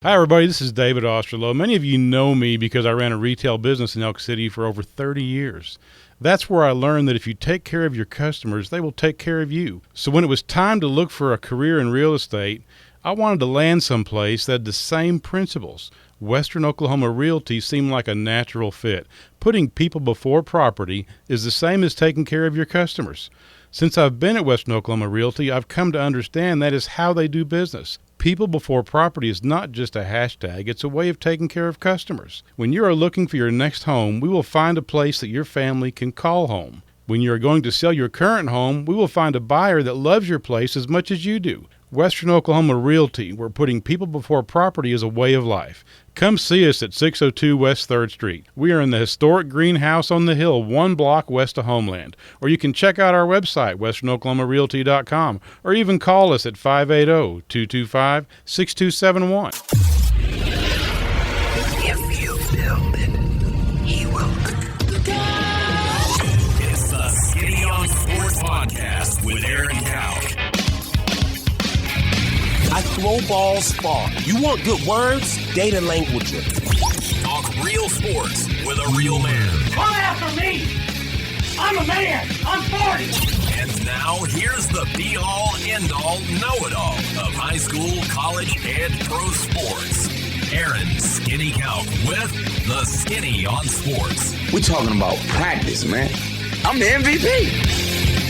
Hi, everybody. This is David Osterloh. Many of you know me because I ran a retail business in Elk City for over 30 years. That's where I learned that if you take care of your customers, they will take care of you. So when it was time to look for a career in real estate, I wanted to land someplace that had the same principles. Western Oklahoma Realty seemed like a natural fit. Putting people before property is the same as taking care of your customers. Since I've been at Western Oklahoma Realty, I've come to understand that is how they do business. People before property is not just a hashtag, it's a way of taking care of customers. When you are looking for your next home, we will find a place that your family can call home. When you are going to sell your current home, we will find a buyer that loves your place as much as you do. Western Oklahoma Realty, where putting people before property is a way of life. Come see us at 602 West 3rd Street. We are in the historic greenhouse on the hill, 1 block west of Homeland. Or you can check out our website, westernoklahomarealty.com, or even call us at 580-225-6271. If you build it, he will. It's the Skinny on Sports Podcast with Aaron Cow. I throw balls far. You want good words? Data language. Talk real sports with a real man. Come after me! I'm a man! I'm 40! And now, here's the be-all, end-all, know-it-all of high school, college, and pro sports. Aaron Skinny Cow with the Skinny on Sports. We're talking about practice, man. I'm the MVP.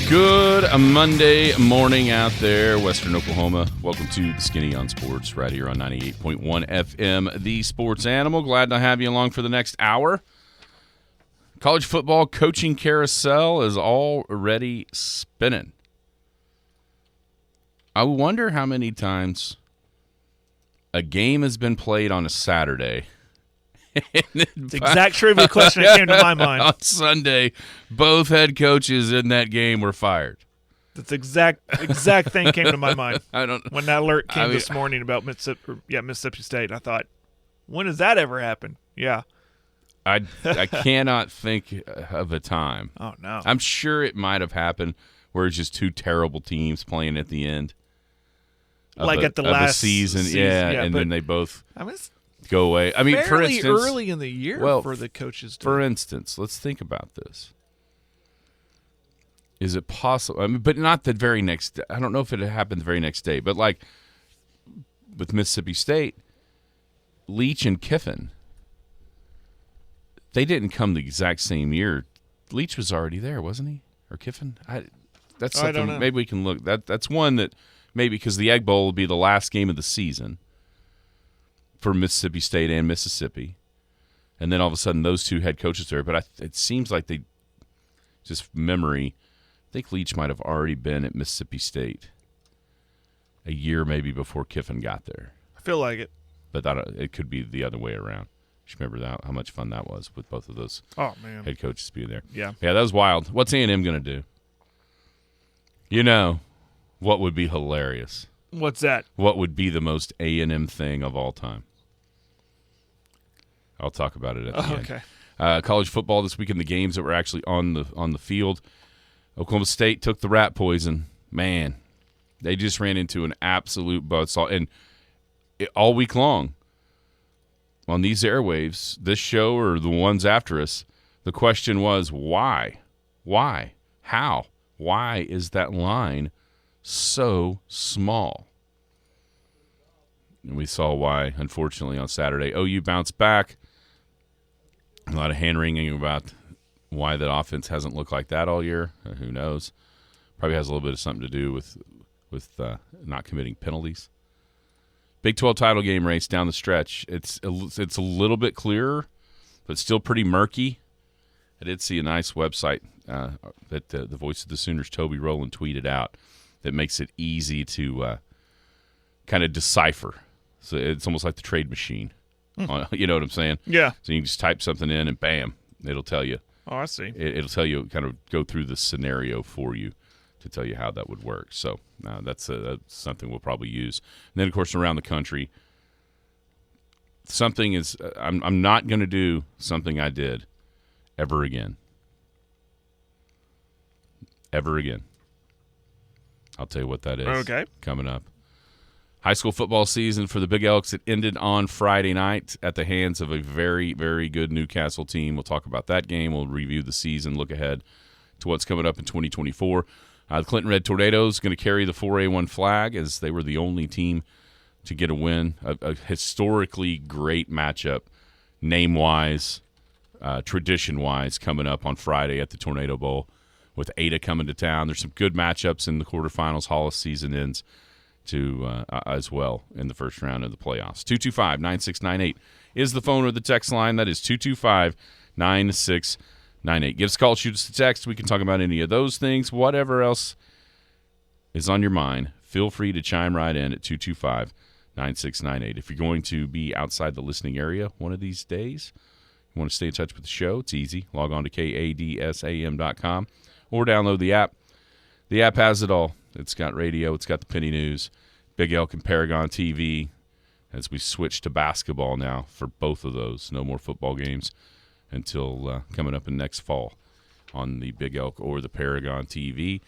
Good Monday morning out there, Western Oklahoma. Welcome to the Skinny on Sports right here on 98.1 FM, the Sports Animal. Glad to have you along for the next hour. College football coaching carousel is already spinning. I wonder how many times a game has been played on a Saturday. It's the exact trivia question that came to my mind. On Sunday, both head coaches in that game were fired. That's the exact thing came to my mind. When that alert came this morning about Mississippi State. I thought, when does that ever happen? Yeah. I cannot think of a time. Oh, no. I'm sure it might have happened where it's just two terrible teams playing at the end. At the last season. Yeah, and then they both go away. I mean, for instance, early in the year for the coaches. For instance, let's think about this. Is it possible? I mean, but not the very next day. I don't know if it happened the very next day, but like with Mississippi State, Leach and Kiffin, they didn't come the exact same year. Leach was already there, wasn't he? Or Kiffin? That's something. I don't know. Maybe we can look. That's one that maybe because the Egg Bowl will be the last game of the season for Mississippi State and Mississippi, and then all of a sudden those two head coaches there. But it seems like they, just memory, I think Leach might have already been at Mississippi State a year maybe before Kiffin got there. I feel like it. But it could be the other way around. Just remember that, how much fun that was with both of those head coaches being there. Yeah, that was wild. What's A&M going to do? You know, what would be hilarious? What's that? What would be the most A&M thing of all time? I'll talk about it at the end. Okay. College football this weekend, the games that were actually on the field. Oklahoma State took the rat poison. Man, they just ran into an absolute buzzsaw. And all week long on these airwaves, this show or the ones after us, the question was, why? Why? How? Why is that line so small? And we saw why, unfortunately, on Saturday. OU bounced back. A lot of hand-wringing about why that offense hasn't looked like that all year. Who knows? Probably has a little bit of something to do with not committing penalties. Big 12 title game race down the stretch. It's a little bit clearer, but still pretty murky. I did see a nice website that the voice of the Sooners, Toby Rowland, tweeted out that makes it easy to kind of decipher. So it's almost like the trade machine. You know what I'm saying? Yeah. So you can just type something in and bam, it'll tell you. Oh, I see. It'll tell you, kind of go through the scenario for you to tell you how that would work. So that's something we'll probably use. And then, of course, around the country, something is I'm not going to do something I did ever again. Ever again. I'll tell you what that is. Okay. Coming up. High school football season for the Big Elks, it ended on Friday night at the hands of a very, very good Newcastle team. We'll talk about that game. We'll review the season, look ahead to what's coming up in 2024. The Clinton Red Tornadoes going to carry the 4A1 flag as they were the only team to get a win. A historically great matchup, name-wise, tradition-wise, coming up on Friday at the Tornado Bowl with Ada coming to town. There's some good matchups in the quarterfinals. Hollis season ends as well in the first round of the playoffs. 225-9698 is the phone or the text line. That is 225-9698. Give us a call, shoot us a text. We can talk about any of those things. Whatever else is on your mind, feel free to chime right in at 225-9698. If you're going to be outside the listening area one of these days, you want to stay in touch with the show, it's easy. Log on to kadsam.com or download the app. The app has it all. It's got radio. It's got the Penny News, Big Elk and Paragon TV, as we switch to basketball now for both of those. No more football games until coming up in next fall on the Big Elk or the Paragon TV.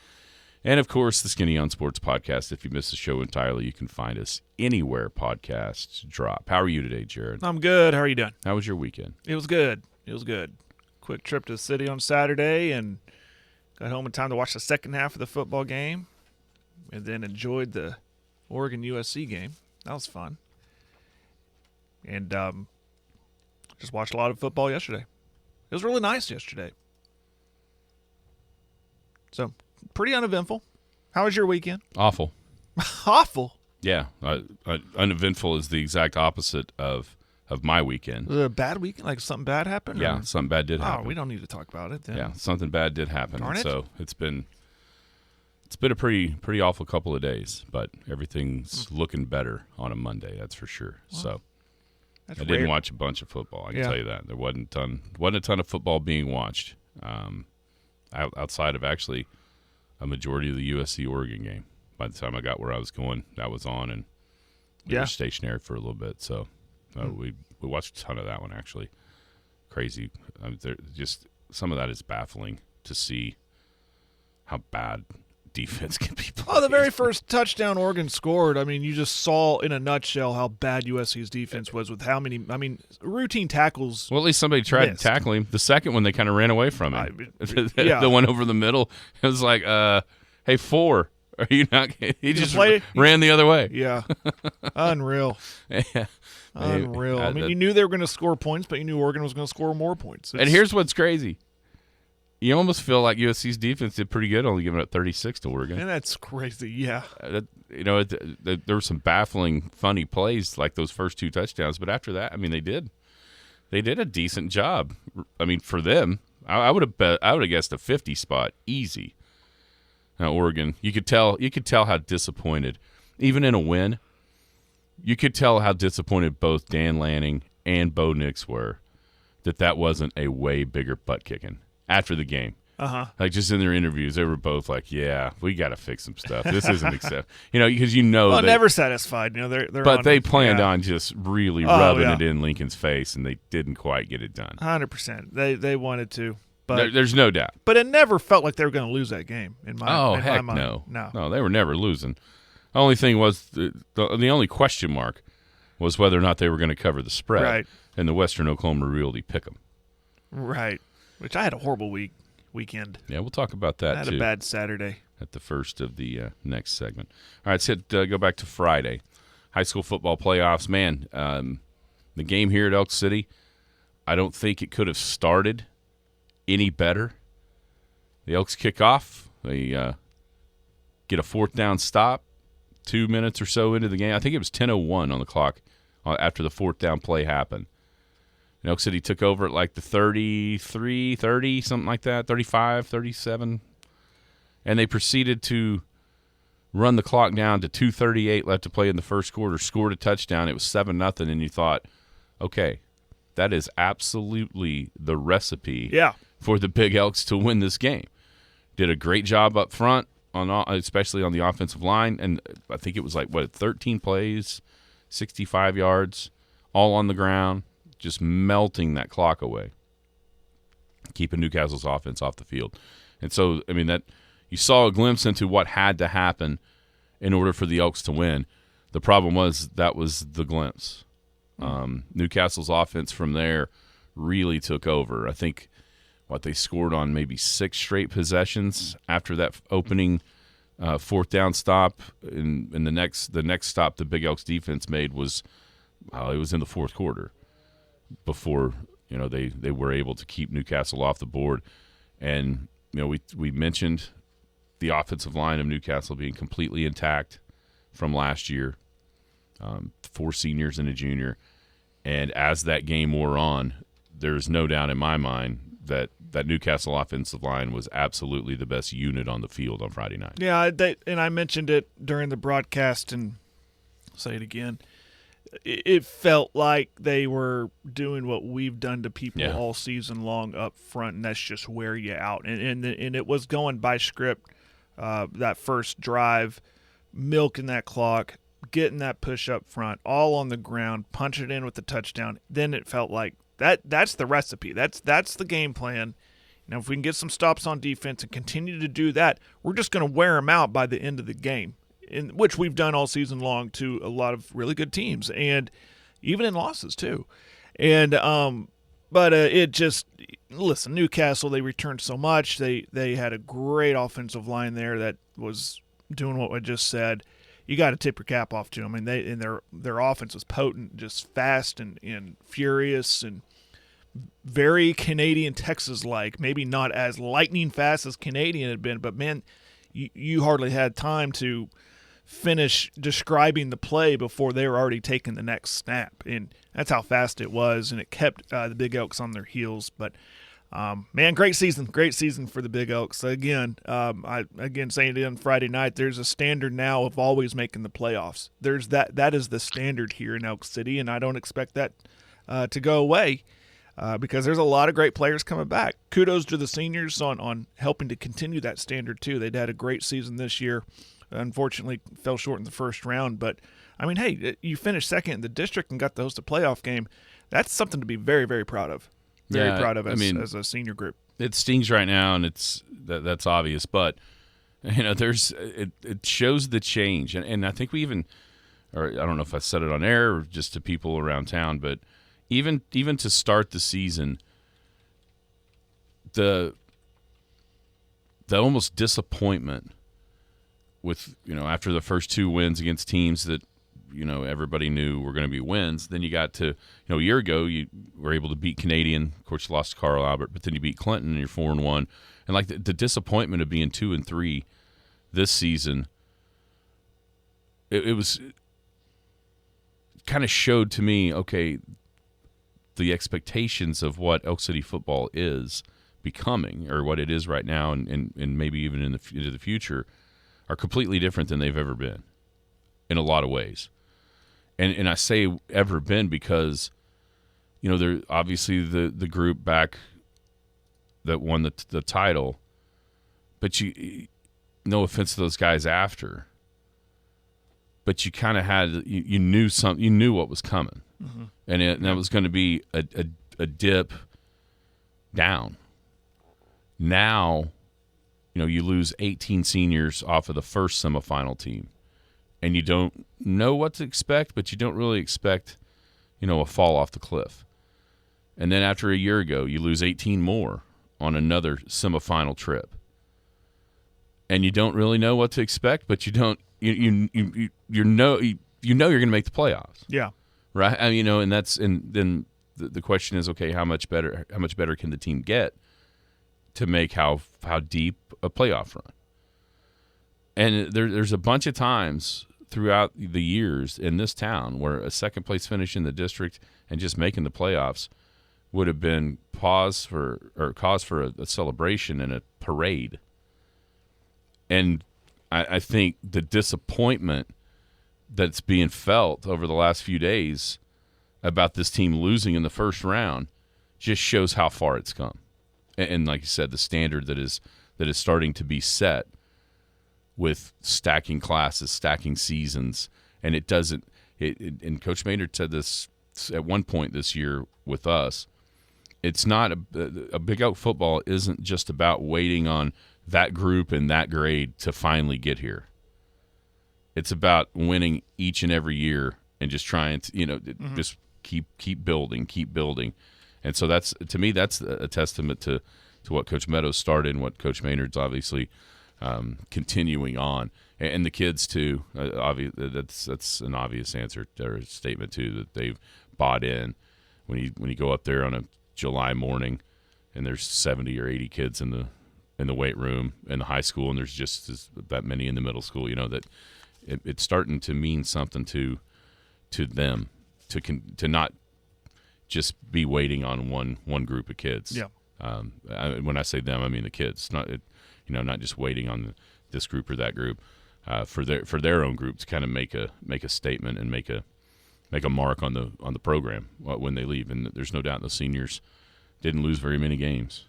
And, of course, the Skinny on Sports podcast. If you missed the show entirely, you can find us anywhere podcasts drop. How are you today, Jared? I'm good. How are you doing? How was your weekend? It was good. It was good. Quick trip to the city on Saturday and got home in time to watch the second half of the football game and then enjoyed the Oregon-USC game. That was fun. And just watched a lot of football yesterday. It was really nice yesterday. So, pretty uneventful. How was your weekend? Awful. Awful? Yeah. Uneventful is the exact opposite of my weekend. Was it a bad weekend? Like something bad happened? Yeah, or? something bad did happen. Oh, we don't need to talk about it then. Yeah, something bad did happen. Darn it. So it's been a pretty awful couple of days, but everything's looking better on a Monday, that's for sure. Well, so I didn't watch a bunch of football. I can tell you that. There wasn't a ton of football being watched outside of actually a majority of the USC-Oregon game. By the time I got where I was going, that was on, and we were stationary for a little bit. So we watched a ton of that one, actually. Crazy. Just some of that is baffling to see how bad defense can be played. Oh, the very first touchdown Oregon scored, I mean, you just saw in a nutshell how bad USC's defense was with how many, routine tackles. Well, at least somebody tried to tackle him. The second one, they kind of ran away from him. The one over the middle, it was like, hey, 4. Are you not? He just ran the other way. Yeah. Unreal. Yeah. Unreal. I mean, you knew they were going to score points, but you knew Oregon was going to score more points. And here's what's crazy. You almost feel like USC's defense did pretty good, only giving up 36 to Oregon. And that's crazy, yeah. There were some baffling, funny plays like those first 2 touchdowns, but after that, I mean, they did a decent job. I mean, for them, I would have guessed a 50 spot easy. Oregon, you could tell how disappointed, even in a win, you could tell how disappointed both Dan Lanning and Bo Nix were that wasn't a way bigger butt kicking after the game. Like just in their interviews, they were both like, "Yeah, we got to fix some stuff. This isn't acceptable." Because well, never satisfied. But they planned on just really rubbing it in Lincoln's face, and they didn't quite get it done. 100%. They wanted to. But there's no doubt. But it never felt like they were going to lose that game in my mind. No, they were never losing. The only thing was the only question mark was whether or not they were going to cover the spread. Right. And the Western Oklahoma Realty pick 'em. Right. Which I had a horrible weekend. Yeah, we'll talk about that I had too. A bad Saturday. At the first of the next segment. All right, let's go back to Friday. High school football playoffs. Man, the game here at Elk City, I don't think it could have started any better. The Elks kick off. They get a 4th down stop 2 minutes or so into the game. I think it was 10:01 on the clock after the 4th down play happened. And Elk City took over at like the 33, 30, something like that, 35, 37. And they proceeded to run the clock down to 2:38 left to play in the first quarter, scored a touchdown. It was 7-0, and you thought, okay, that is absolutely the recipe for the Big Elks to win this game. Did a great job up front, especially on the offensive line, and I think it was 13 plays, 65 yards, all on the ground, just melting that clock away, keeping Newcastle's offense off the field. And so, I mean, that you saw a glimpse into what had to happen in order for the Elks to win. The problem was that was the glimpse. Newcastle's offense from there really took over. I think they scored on maybe 6 straight possessions after that opening fourth down stop. In the next stop the Big Elks defense made was it was in the fourth quarter before they were able to keep Newcastle off the board. And we mentioned the offensive line of Newcastle being completely intact from last year, 4 seniors and a junior. And as that game wore on, there's no doubt in my mind that Newcastle offensive line was absolutely the best unit on the field on Friday night. Yeah, and I mentioned it during the broadcast, and I'll say it again. It felt like they were doing what we've done to people all season long up front, and that's just wear you out. And it was going by script, that first drive, milking that clock, getting that push up front, all on the ground, punch it in with the touchdown. Then it felt like that's the recipe. That's the game plan. Now, if we can get some stops on defense and continue to do that, we're just going to wear them out by the end of the game, which we've done all season long to a lot of really good teams, and even in losses too. And it just listen, Newcastle, they returned so much. They had a great offensive line there that was doing what I just said. You got to tip your cap off to them. And their offense was potent, just fast and furious and very Canadian Texas-like. Maybe not as lightning fast as Canadian had been, but man, you hardly had time to finish describing the play before they were already taking the next snap. And that's how fast it was, and it kept the Big Elks on their heels. But man, great season for the Big Elks. Again, saying it on Friday night, there's a standard now of always making the playoffs. There's that is the standard here in Elk City, and I don't expect that to go away because there's a lot of great players coming back. Kudos to the seniors on helping to continue that standard too. They'd had a great season this year. Unfortunately, fell short in the first round, but I mean, hey, you finished second in the district and got to host a playoff game. That's something to be very, very proud of. Very proud of as a senior group. It stings right now, and that's obvious. But it shows the change, and I think we even, or I don't know if I said it on air or just to people around town, but even to start the season, the almost disappointment with after the first 2 wins against teams that everybody knew were going to be wins. Then you got to, a year ago, you were able to beat Canadian. Of course, you lost to Carl Albert, but then you beat Clinton and you're 4-1. And like the disappointment of being 2-3 this season, it was kind of showed to me, okay, the expectations of what Elk City football is becoming, or what it is right now, and maybe even into the future, are completely different than they've ever been in a lot of ways. And I say ever been because, they're obviously the group back that won the title, but no offense to those guys after, but you kind of had, you knew what was coming. Mm-hmm. And that was going to be a dip down. Now, you lose 18 seniors off of the first semifinal team. And you don't know what to expect, but you don't really expect, a fall off the cliff. And then after a year ago, you lose 18 more on another semifinal trip. And you don't really know what to expect, but you don't you know you're going to make the playoffs. Yeah. Right? And then the question is, okay, how much better can the team get to make how deep a playoff run? And there's a bunch of times throughout the years in this town where a second place finish in the district and just making the playoffs would have been cause for a celebration and a parade. And I think the disappointment that's being felt over the last few days about this team losing in the first round just shows how far it's come. And like you said, the standard that is starting to be set with stacking classes, stacking seasons, and it doesn't. And Coach Maynard said this at one point this year with us. It's not a Big Elk football isn't just about waiting on that group and that grade to finally get here. It's about winning each and every year and just trying to, just keep building. And so that's, to me, that's a testament to what Coach Meadows started and what Coach Maynard's obviously continuing on. And the kids, too, that's an obvious answer or a statement, too, that they've bought in. When you go up there on a July morning and there's 70 or 80 kids in the weight room in the high school, and there's just that many in the middle school, that it's starting to mean something to them to not just be waiting on one group of kids. Yeah. When I say them, I mean the kids. Not just waiting on this group or that group for their own group to kind of make a statement and make a mark on the program when they leave. And there's no doubt the seniors didn't lose very many games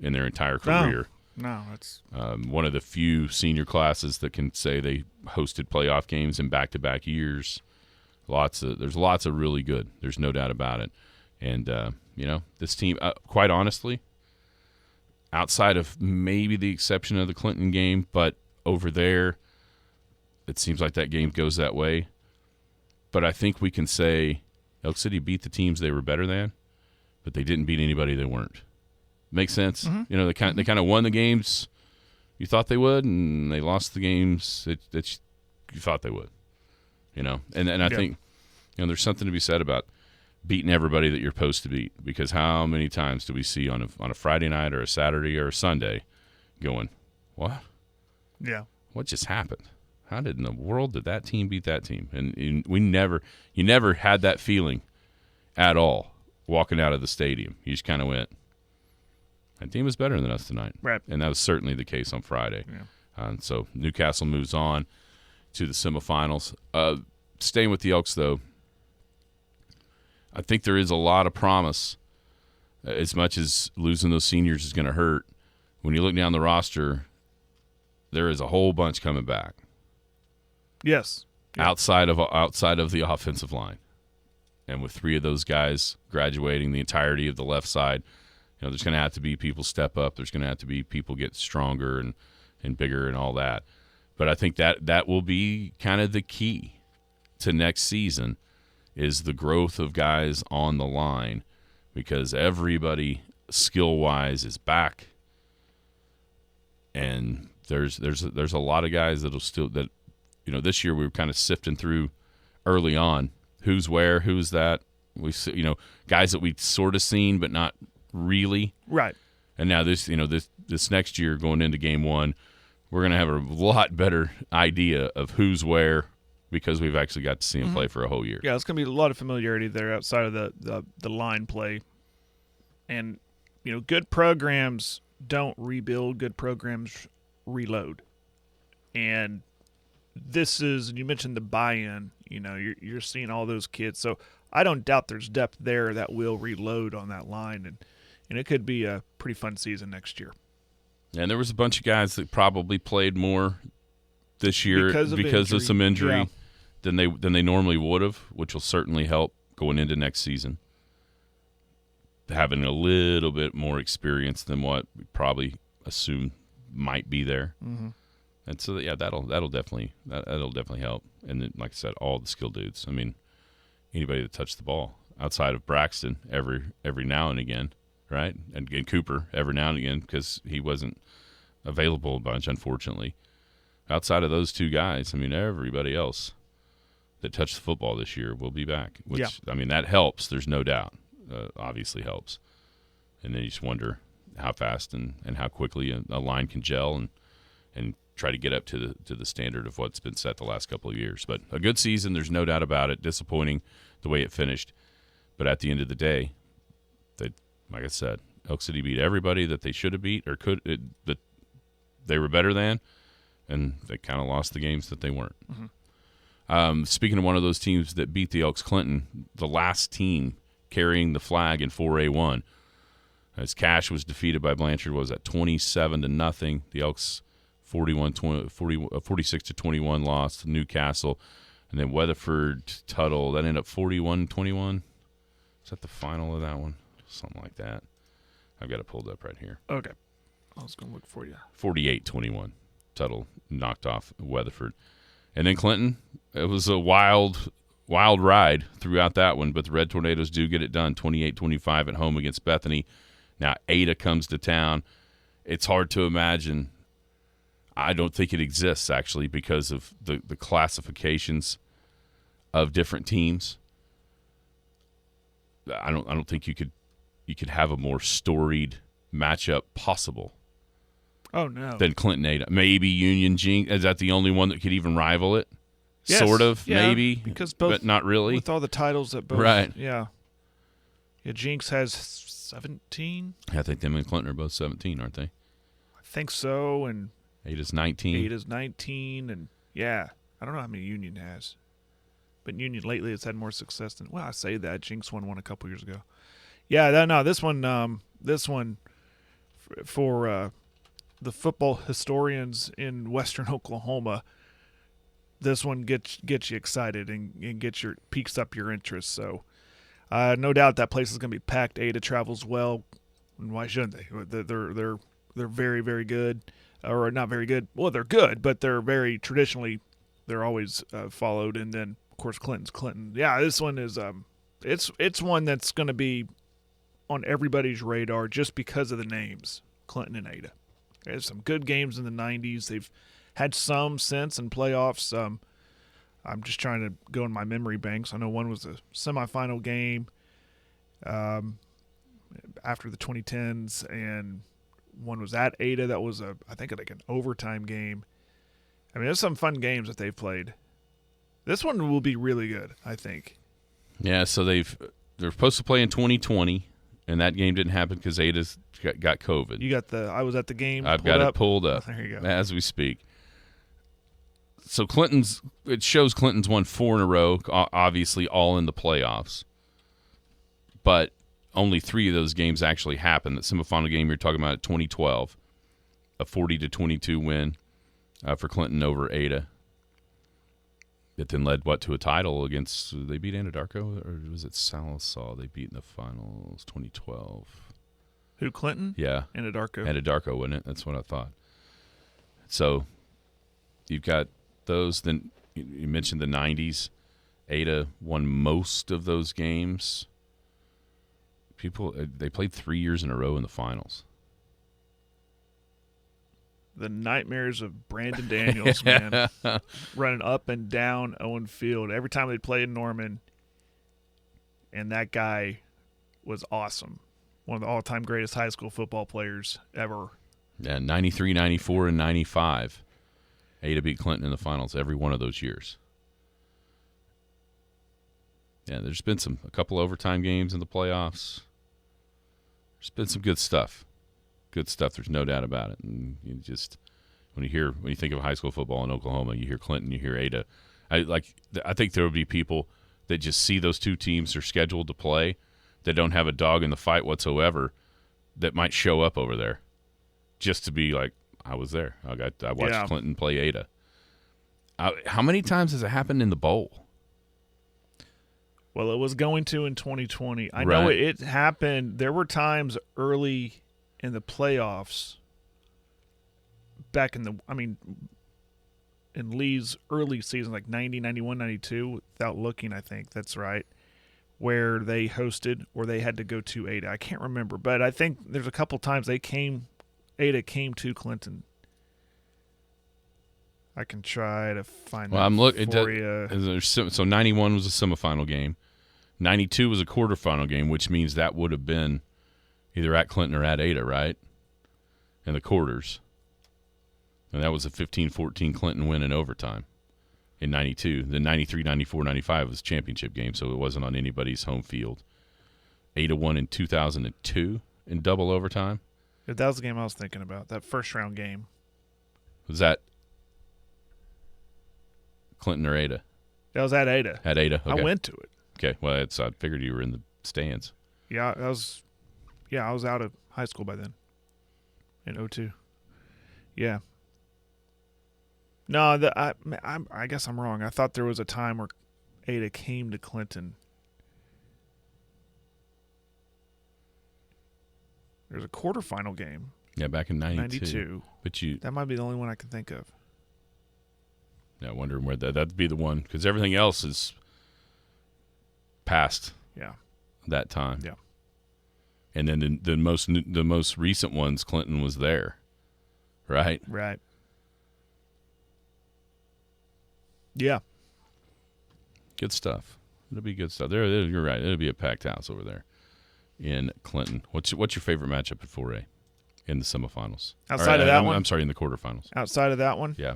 in their entire career. No, it's one of the few senior classes that can say they hosted playoff games in back-to-back years. There's lots of really good. There's no doubt about it. And this team, quite honestly, outside of maybe the exception of the Clinton game, but over there, it seems like that game goes that way. But I think we can say Elk City beat the teams they were better than, but they didn't beat anybody they weren't. Makes sense. Mm-hmm. They kind of won the games you thought they would, and they lost the games that you thought they would. And I think there's something to be said about beating everybody that you're supposed to beat, because how many times do we see on a Friday night or a Saturday or a Sunday going, what? Yeah. What just happened? How did in the world did that team beat that team? And you never had that feeling at all walking out of the stadium. You just kind of went, that team was better than us tonight. Right. And that was certainly the case on Friday. Yeah. And so Newcastle moves on to the semifinals. Staying with the Elks, though, I think there is a lot of promise. As much as losing those seniors is going to hurt, when you look down the roster, there is a whole bunch coming back. Yes. Yeah. Outside of the offensive line. And with 3 of those guys graduating the entirety of the left side, there's going to have to be people step up. There's going to have to be people get stronger and bigger and all that. But I think that will be kind of the key to next season, is the growth of guys on the line, because everybody skill-wise is back. And there's a lot of guys that'll still – that this year we were kind of sifting through early on who's where, who's that. We guys that we'd sort of seen but not really. Right. And now this next year going into game 1, we're going to have a lot better idea of who's where, because we've actually got to see him play for a whole year. Yeah, it's going to be a lot of familiarity there outside of the line play. And, good programs don't rebuild. Good programs reload. And you mentioned the buy-in. You're seeing all those kids. So I don't doubt there's depth there that will reload on that line. And it could be a pretty fun season next year. And there was a bunch of guys that probably played more this year because of some injury than they normally would have, which will certainly help going into next season. Having a little bit more experience than what we probably assume might be there. Mm-hmm. And so that'll definitely help. And then, like I said, all the skill dudes. I mean, anybody that touched the ball outside of Braxton every now and again, right? And Cooper every now and again, because he wasn't available a bunch, unfortunately. Outside of those 2 guys, I mean, everybody else that touched the football this year will be back. Which I mean, that helps. There's no doubt. Obviously helps. And then you just wonder how fast and how quickly a line can gel and try to get up to the standard of what's been set the last couple of years. But a good season, there's no doubt about it. Disappointing the way it finished. But at the end of the day, like I said, Elk City beat everybody that they should have beat or that they were better than, and they kind of lost the games that they weren't. Mm-hmm. Speaking of one of those teams that beat the Elks Clinton, the last team carrying the flag in 4A1, as Cash was defeated by Blanchard, was at 27-0. The Elks 46-21 lost to Newcastle, and then Weatherford Tuttle, that ended up 41-21. Is that the final of that one? Something like that. I've got it pulled up right here. Okay. I was going to look for you. 48-21. Tuttle knocked off Weatherford. And then Clinton, it was a wild ride throughout that one, but the Red Tornadoes do get it done, 28-25 at home against Bethany. Now Ada comes to town. It's hard to imagine. I don't think it exists, actually, because of the classifications of different teams. I don't think you could have a more storied matchup possible. Oh no. Than Clinton Ada. Maybe Union Jinx. Is that the only one that could even rival it? Yes. Sort of, Yeah, maybe, because both, but not really. With all the titles that both, right? Yeah. Jinx has 17. I think them and Clinton are both 17, aren't they? I think so, and Ada's 19. Ada's 19, and yeah, I don't know how many Union has, but Union lately has had more success than. Well, I say that Jinx won one a couple years ago. Yeah, this one for the football historians in Western Oklahoma. This one gets you excited and piques up your interest. So, no doubt that place is going to be packed. Ada travels well, and why shouldn't they? They're very, very good, or not very good. Well, they're good, but they're very traditionally. They're always followed, and then of course Clinton's Clinton. Yeah, this one is it's one that's going to be on everybody's radar just because of the names, Clinton and Ada. There's some good games in the 90s. They've had some since in playoffs. I'm just trying to go in my memory banks. I know one was a semifinal game after the 2010s, and one was at Ada. That was I think like an overtime game. I mean, there's some fun games that they've played. This one will be really good, I think. Yeah, so they're supposed to play in 2020. And that game didn't happen because Ada's got COVID. You got I was at the game. I've got it pulled up. There you go. As we speak. So it shows Clinton's won 4 in a row, obviously all in the playoffs. But only 3 of those games actually happened. The semifinal game you're talking about, 2012, a 40-22 win for Clinton over Ada. It then led, to a title against – they beat Anadarko, or was it Sallisaw they beat in the finals, 2012? Who, Clinton? Yeah. Anadarko, wasn't it? That's what I thought. So you've got those. Then you mentioned the 90s. Ada won most of those games. They played 3 years in a row in the finals. The nightmares of Brandon Daniels, man, running up and down Owen Field every time they played Norman, and that guy was awesome. One of the all-time greatest high school football players ever. Yeah, 93, 94, and 95. Ada beat Clinton in the finals every one of those years. Yeah, there's been a couple overtime games in the playoffs. There's been some good stuff. Good stuff. There's no doubt about it. And you just when you think of high school football in Oklahoma, you hear Clinton, you hear Ada. I think there will be people that just see those two teams are scheduled to play that don't have a dog in the fight whatsoever that might show up over there just to be like, I was there. I watched Clinton play Ada. How many times has it happened in the bowl? Well, it was going to in 2020. I know it happened. There were times early in the playoffs back in Lee's early season, like 90, 91, 92, without looking, I think that's right, where they hosted or they had to go to Ada. I can't remember, but I think there's a couple times Ada came to Clinton. I can try to find I'm looking for you. So 91 was a semifinal game. 92 was a quarterfinal game, which means that would have been either at Clinton or at Ada, right? In the quarters. And that was a 15-14 Clinton win in overtime in 92. The 93, 94, 95 was a championship game, so it wasn't on anybody's home field. Ada won in 2002 in double overtime. That was the game I was thinking about, that first-round game. Was that Clinton or Ada? That was at Ada. At Ada, okay. I went to it. Okay, well, I figured you were in the stands. Yeah, I was out of high school by then in 2002. Yeah. No, I guess I'm wrong. I thought there was a time where Ada came to Clinton. There's a quarterfinal game. Yeah, back in 92. But that might be the only one I can think of. Yeah, wondering where that'd be the one, because everything else is past that time. Yeah. And then the most recent ones, Clinton was there, right? Right. Yeah. Good stuff. It'll be good stuff. You're right. It'll be a packed house over there in Clinton. What's your favorite matchup at 4A in the semifinals? Outside of that one? I'm sorry, in the quarterfinals. Outside of that one? Yeah.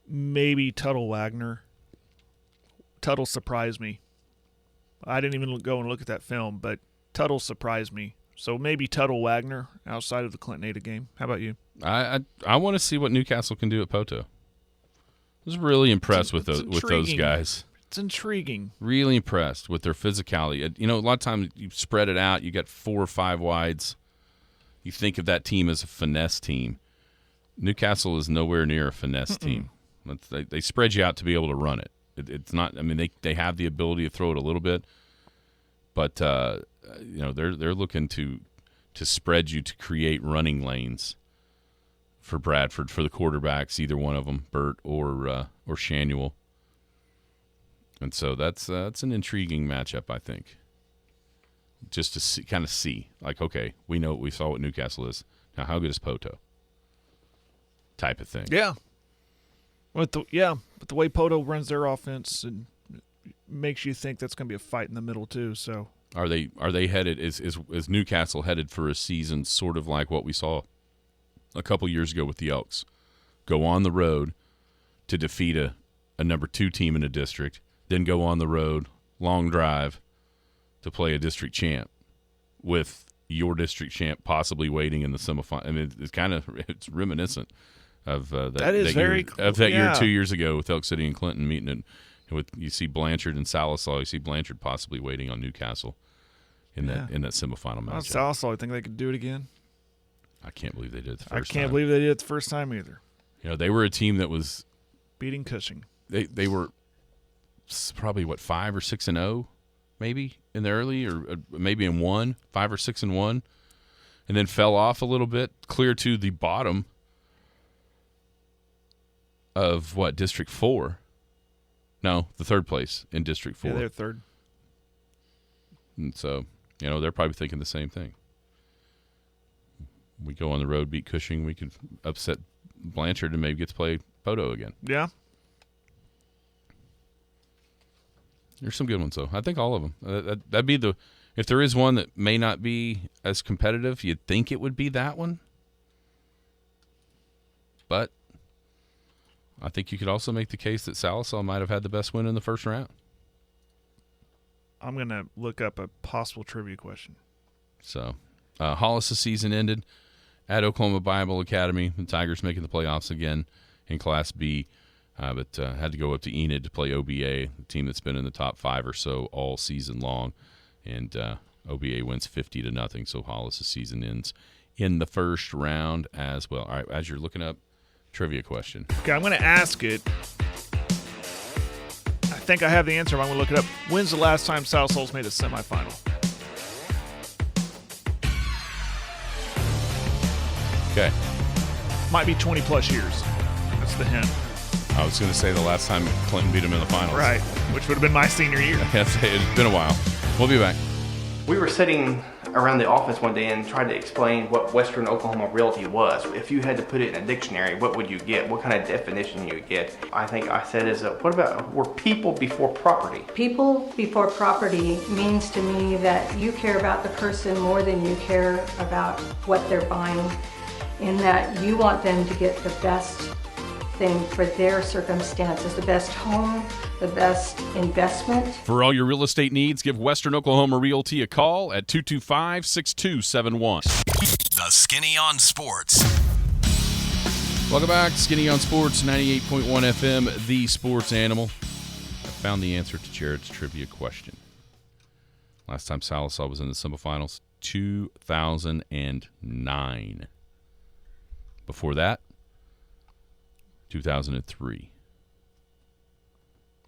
Maybe Tuttle Wagner. Tuttle surprised me. I didn't even go and look at that film, but Tuttle surprised me. So maybe Tuttle Wagner outside of the Clinton Ada game. How about you? I want to see what Newcastle can do at Poto. I was really impressed with those guys. It's intriguing. Really impressed with their physicality. A lot of times you spread it out. You got 4 or 5 wides. You think of that team as a finesse team. Newcastle is nowhere near a finesse team. They spread you out to be able to run it. It's not. I mean, they have the ability to throw it a little bit, but they're looking to spread you to create running lanes for Bradford, for the quarterbacks, either one of them, Burt or Shanuel. And so that's an intriguing matchup, I think. Just to kind of see, like, okay, we saw what Newcastle is. Now, how good is Poto? Type of thing. Yeah. But the way Poto runs their offense, and makes you think that's going to be a fight in the middle too. So are they headed? Is Newcastle headed for a season sort of like what we saw a couple years ago with the Elks? Go on the road to defeat a number 2 team in a district, then go on the road, long drive, to play a district champ, with your district champ possibly waiting in the semifinal. I mean, it's reminiscent of that year 2 years ago with Elk City and Clinton meeting it. You see Blanchard and Salisaw. You see Blanchard possibly waiting on Newcastle in that semifinal match. Salisaw, I think they could do it again. I can't believe they did it the first time. I can't believe they did it the first time either. They were a team that was beating Cushing. They were probably 5 or 6-0, maybe in the early, or maybe in 1, 5 or 6-1, and then fell off a little bit, clear to the bottom of District 4. No, the third place in District 4. Yeah, they're third. And so, they're probably thinking the same thing. We go on the road, beat Cushing, we could upset Blanchard and maybe get to play Poto again. Yeah. There's some good ones, though. I think all of them. That'd be if there is one that may not be as competitive, you'd think it would be that one. But I think you could also make the case that Salisaw might have had the best win in the first round. I'm going to look up a possible trivia question. So, Hollis' season ended at Oklahoma Bible Academy. The Tigers making the playoffs again in Class B, but had to go up to Enid to play OBA, the team that's been in the top 5 or so all season long. And OBA wins 50-0, so Hollis' season ends in the first round as well. All right, as you're looking up, trivia question. Okay, I'm going to ask it. I think I have the answer, but I'm going to look it up. When's the last time Salisaw's made a semifinal? Okay. Might be 20-plus years. That's the hint. I was going to say the last time Clinton beat him in the finals. Right, which would have been my senior year. It's been a while. We'll be back. We were sitting around the office one day and tried to explain what Western Oklahoma Realty was. If you had to put it in a dictionary, what would you get? What kind of definition you would get? I think I said what about, were people before property? People before property means to me that you care about the person more than you care about what they're buying, in that you want them to get the best thing for their circumstances, the best home, the best investment. For all your real estate needs, give Western Oklahoma Realty a call at 225-6271. The Skinny on Sports. Welcome back. Skinny on Sports, 98.1 FM, the sports animal. I found the answer to Jared's trivia question. Last time Salisaw was in the semifinals, 2009. Before that, 2003.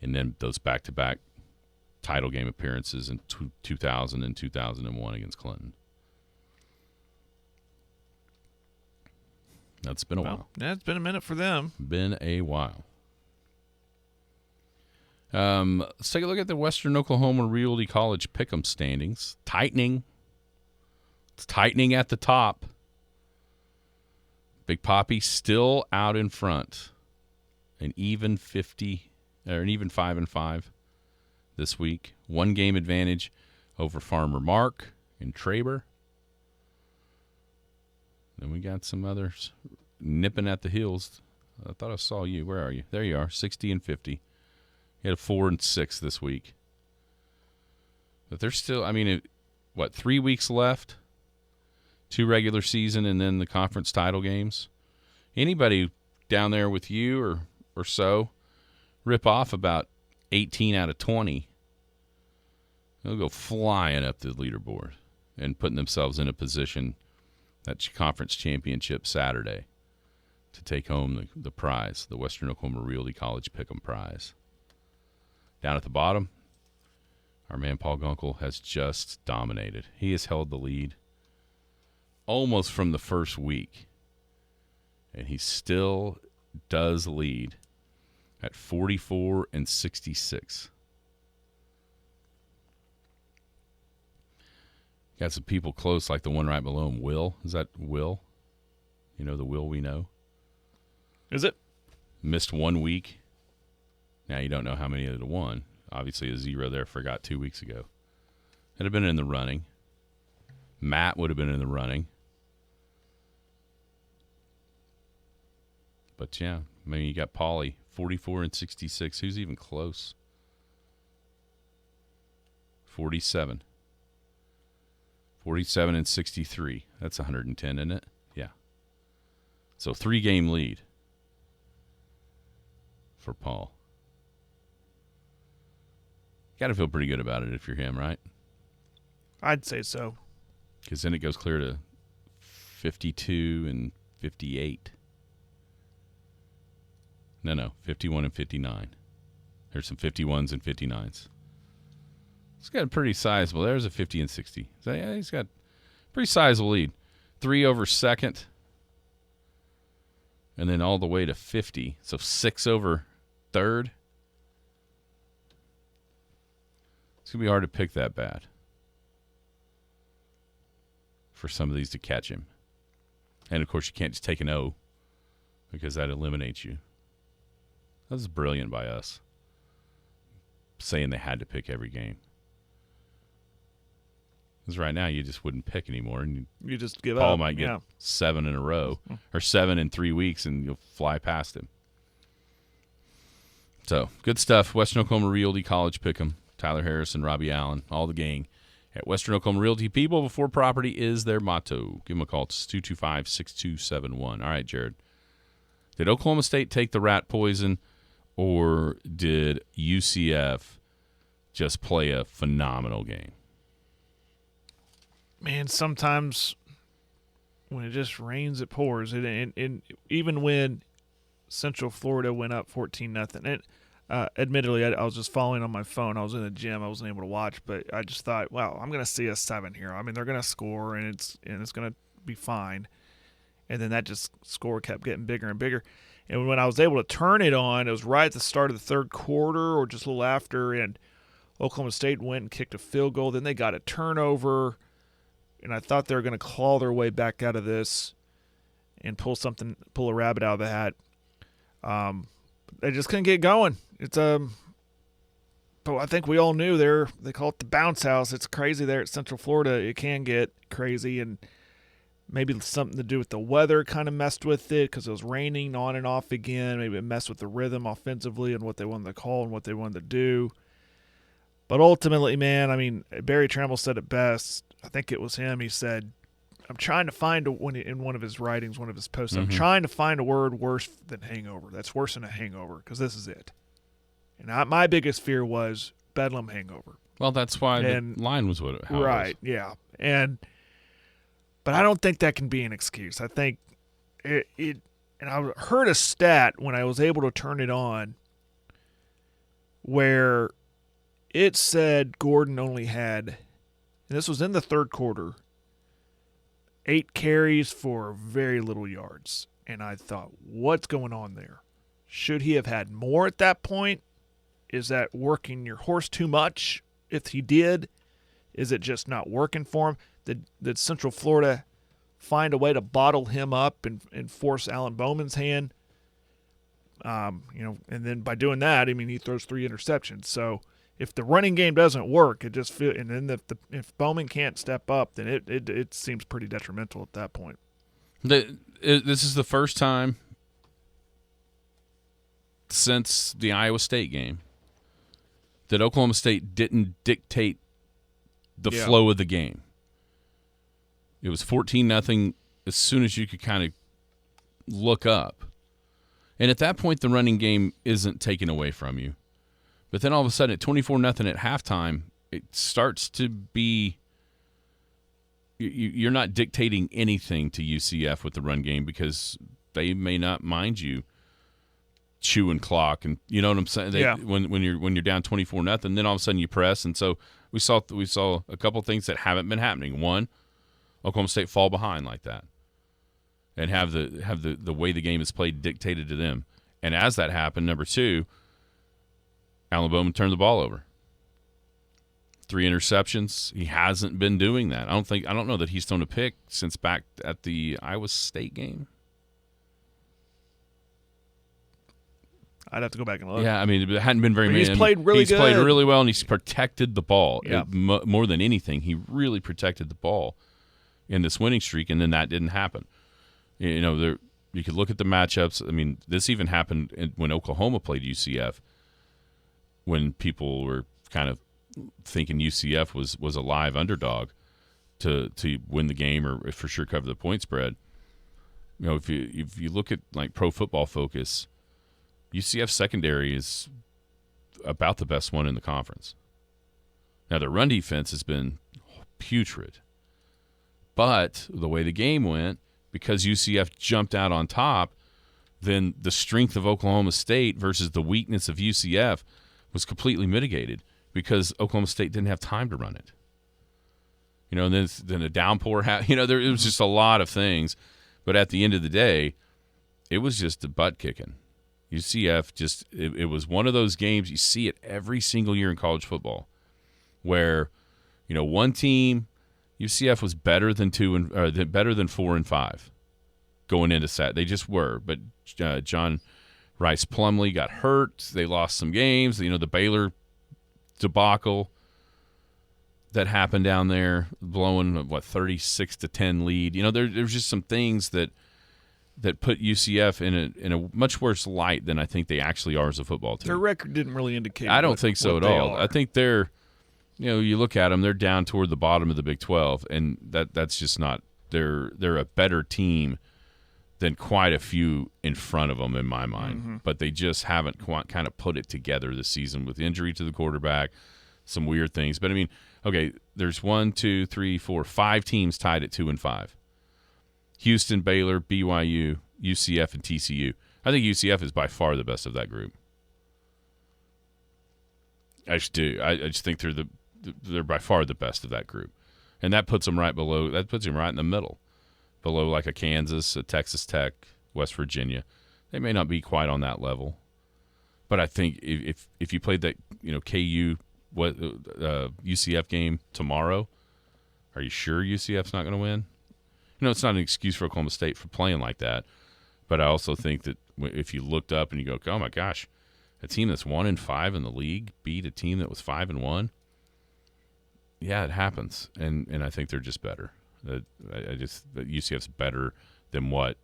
And then those back-to-back title game appearances in 2000 and 2001 against Clinton. That's been a while. Yeah, it's been a minute for them. Been a while. Let's take a look at the Western Oklahoma Realty College Pick'em standings. Tightening. It's tightening at the top. Big Papi still out in front. An even 5-5 this week. 1 game advantage over Farmer Mark and Traber. Then we got some others nipping at the heels. I thought I saw you. Where are you? There you are, 60-50. You had a 4-6 this week. But there's still, 3 weeks left? 2 regular season and then the conference title games. Anybody down there with you or so rip off about 18 out of 20, they'll go flying up the leaderboard and putting themselves in a position that conference championship Saturday to take home the prize, the Western Oklahoma Realty College Pick'em prize. Down at the bottom, our man Paul Gunkel has just dominated. He has held the lead almost from the first week, and he still does lead at 44-66. Got some people close, like the one right below him, Will. Is that Will? You know the Will we know? Is it? Missed 1 week. Now you don't know how many of the won. Obviously a 0 there, forgot 2 weeks ago. It'd have been in the running. Matt would have been in the running. But yeah, you got Paulie, 44-66. Who's even close? 47. 47-63. That's 110, isn't it? Yeah. So 3-game lead for Paul. Got to feel pretty good about it if you're him, right? I'd say so. Because then it goes clear to 52-58. No, 51-59. There's some 51s and 59s. He's got a pretty sizable. There's a 50-60. So yeah, he's got a pretty sizable lead. 3 over second. And then all the way to 50. So 6 over third. It's going to be hard to pick that bad for some of these to catch him. And, of course, you can't just take an O because that eliminates you. That was brilliant by us, saying they had to pick every game. Because right now you just wouldn't pick anymore. And you just give up. Paul might get 7 in a row or 7 in 3 weeks, and you'll fly past him. So, good stuff. Western Oklahoma Realty College Pick'em. Tyler Harrison, Robbie Allen, all the gang at Western Oklahoma Realty. People before property is their motto. Give them a call. It's 225-6271. All right, Jared. Did Oklahoma State take the rat poison, or did UCF just play a phenomenal game? Man, sometimes when it just rains, it pours. And even when Central Florida went up 14-0, admittedly, I was just following on my phone. I was in the gym. I wasn't able to watch, but I just thought, wow, I'm going to see a 7 here. I mean, they're going to score, and it's going to be fine. And then that just score kept getting bigger and bigger. And when I was able to turn it on, it was right at the start of the third quarter or just a little after, and Oklahoma State went and kicked a field goal. Then they got a turnover, and I thought they were going to claw their way back out of this and pull a rabbit out of the hat. They just couldn't get going. But I think we all knew they call it the bounce house. It's crazy there at Central Florida. It can get crazy, and maybe something to do with the weather kind of messed with it because it was raining on and off again. Maybe it messed with the rhythm offensively and what they wanted to call and what they wanted to do. But ultimately, man, I mean, Barry Tramel said it best. I think it was him. He said, I'm trying to find in one of his writings, one of his posts, I'm trying to find a word worse than hangover. That's worse than a hangover because this is it. And my biggest fear was Bedlam Hangover. Well, that's why the line was how it was. Right, yeah. But I don't think that can be an excuse. I think and I heard a stat when I was able to turn it on where it said Gordon only had, and this was in the third quarter, 8 carries for very little yards. and I thought, what's going on there? Should he have had more at that point? Is that working your horse too much? If he did, is it just not working for him? Did Central Florida find a way to bottle him up and force Alan Bowman's hand? And then by doing that, I mean, he throws 3 interceptions. So if the running game doesn't work, it just and then if Bowman can't step up, then it seems pretty detrimental at that point. This is the first time since the Iowa State game that Oklahoma State didn't dictate the flow of the game. It was 14-0 as soon as you could kind of look up. And at that point, the running game isn't taken away from you. But then all of a sudden, at 24-0 at halftime, it starts to be you're not dictating anything to UCF with the run game because they may not mind you chewing clock, and you know what I'm saying. When you're down 24-0, then all of a sudden you press, and so we saw a couple things that haven't been happening. One, Oklahoma State fall behind like that, and have the way the game is played dictated to them. And as that happened, number 2, Alan Bowman turned the ball over. 3 interceptions. He hasn't been doing that. I don't know that he's thrown a pick since back at the Iowa State game. I'd have to go back and look. Yeah, I mean, it hadn't been very many. He's played really good. He's played really well, and he's protected the ball. Yeah. More than anything, he really protected the ball in this winning streak, and then that didn't happen. You know, you could look at the matchups. I mean, this even happened when Oklahoma played UCF, when people were kind of thinking UCF was a live underdog to win the game or for sure cover the point spread. You know, if you look at like Pro Football Focus, UCF secondary is about the best one in the conference. Now, their run defense has been putrid. But the way the game went, because UCF jumped out on top, then the strength of Oklahoma State versus the weakness of UCF was completely mitigated because Oklahoma State didn't have time to run it. You know, and then a downpour. It was just a lot of things. But at the end of the day, it was just a butt kicking. UCF it was one of those games, you see it every single year in college football, where, you know, one team, UCF was better than 4 and 5 going into Saturday. They just were. But John Rice Plumlee got hurt. They lost some games. You know, the Baylor debacle that happened down there, blowing 36-10 lead. You know, there's just some things that put UCF in a much worse light than I think they actually are as a football team. Their record didn't really indicate. I don't think so at all. I think they're, you know, you look at them, they're down toward the bottom of the Big 12, and that's just not. They're a better team than quite a few in front of them in my mind. Mm-hmm. But they just haven't kind of put it together this season with injury to the quarterback, some weird things. But I mean, okay, there's 5 teams tied at 2 and 5. Houston, Baylor, BYU, UCF, and TCU. I think UCF is by far the best of that group. I just do. I just think they're by far the best of that group, and that puts them right below. That puts them right in the middle, below like a Kansas, a Texas Tech, West Virginia. They may not be quite on that level, but I think if you played that, you know, KU UCF game tomorrow, are you sure UCF's not going to win? You know, it's not an excuse for Oklahoma State for playing like that, but I also think that if you looked up and you go, oh my gosh, a team that's 1 and 5 in the league beat a team that was 5 and 1. Yeah, it happens, and I think they're just better. That UCF's better than what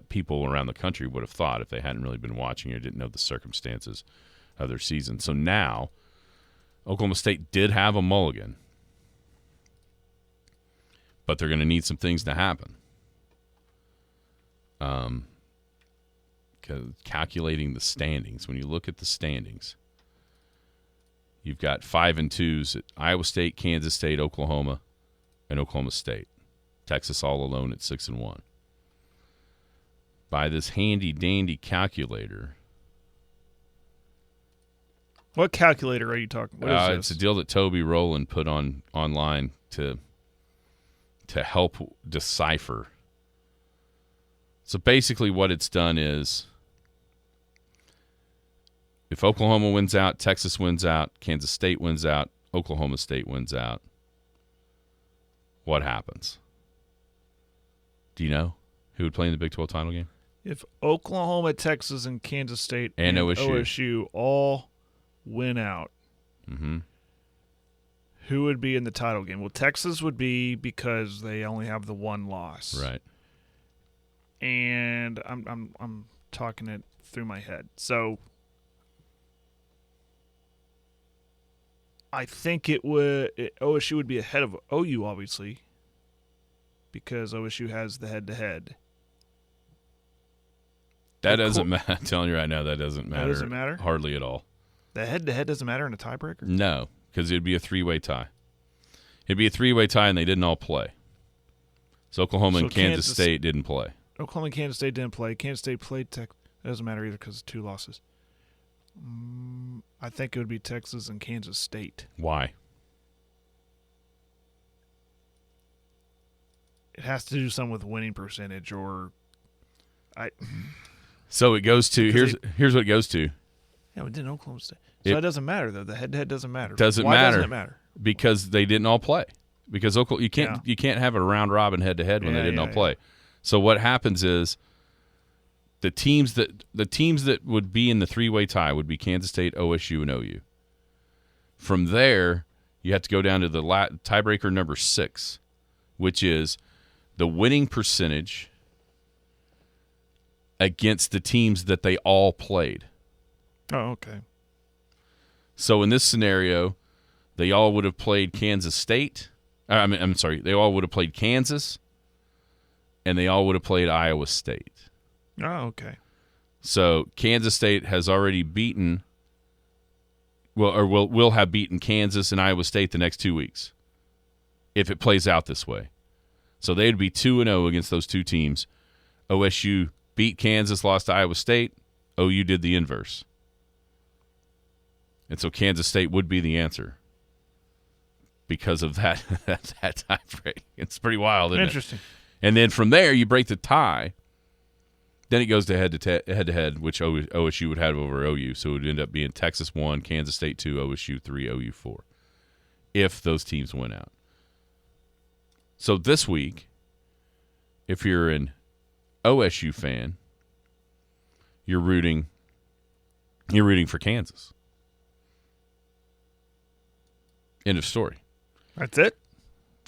people around the country would have thought if they hadn't really been watching or didn't know the circumstances of their season. So now, Oklahoma State did have a mulligan, but they're going to need some things to happen. Calculating the standings. When you look at the standings, you've got 5 and 2s at Iowa State, Kansas State, Oklahoma, and Oklahoma State. Texas all alone at 6 and 1. By this handy dandy calculator. What calculator are you talking about? It's a deal that Toby Rowland put online to help decipher So basically what it's done is if Oklahoma wins out, Texas wins out, Kansas State wins out, Oklahoma State wins out, what happens? Do you know who would play in the Big 12 title game? If Oklahoma, Texas, and Kansas State and OSU all win out, who would be in the title game? Well, Texas would be because they only have the one loss. Right. And I'm talking it through my head. So I think OSU would be ahead of OU, obviously, because OSU has the head-to-head. That doesn't matter. I'm telling you right now, that doesn't matter. That doesn't matter? Hardly at all. The head-to-head doesn't matter in a tiebreaker? No, because it'd be a three-way tie. It'd be a three-way tie, and they didn't all play. So Oklahoma and Kansas State didn't play. Oklahoma and Kansas State didn't play. Kansas State played That doesn't matter either because of 2 losses. I think it would be Texas and Kansas State. Why? It has to do something with winning percentage or So it goes to here's what it goes to. Yeah, but didn't Oklahoma State. So that doesn't matter though. The head-to-head doesn't matter. Why doesn't it matter? Because they didn't all play. Because you can't have a round robin head-to-head when they didn't all play. So what happens is the teams that would be in the three-way tie would be Kansas State, OSU, and OU. From there, you have to go down to the tiebreaker number 6, which is the winning percentage against the teams that they all played. Oh, okay. So in this scenario, they all would have played Kansas State. They all would have played Kansas, and they all would have played Iowa State. Oh, okay. So Kansas State has already beaten, will have beaten Kansas and Iowa State the next 2 weeks, if it plays out this way. So they'd be 2-0 against those two teams. OSU beat Kansas, lost to Iowa State. OU did the inverse. And so Kansas State would be the answer because of that tie break. It's pretty wild, isn't it? Interesting. And then from there, you break the tie. Then it goes to head-to-head, which OSU would have over OU. So it would end up being Texas 1, Kansas State 2, OSU 3, OU 4, if those teams went out. So this week, if you're an OSU fan, you're rooting for Kansas. End of story. That's it?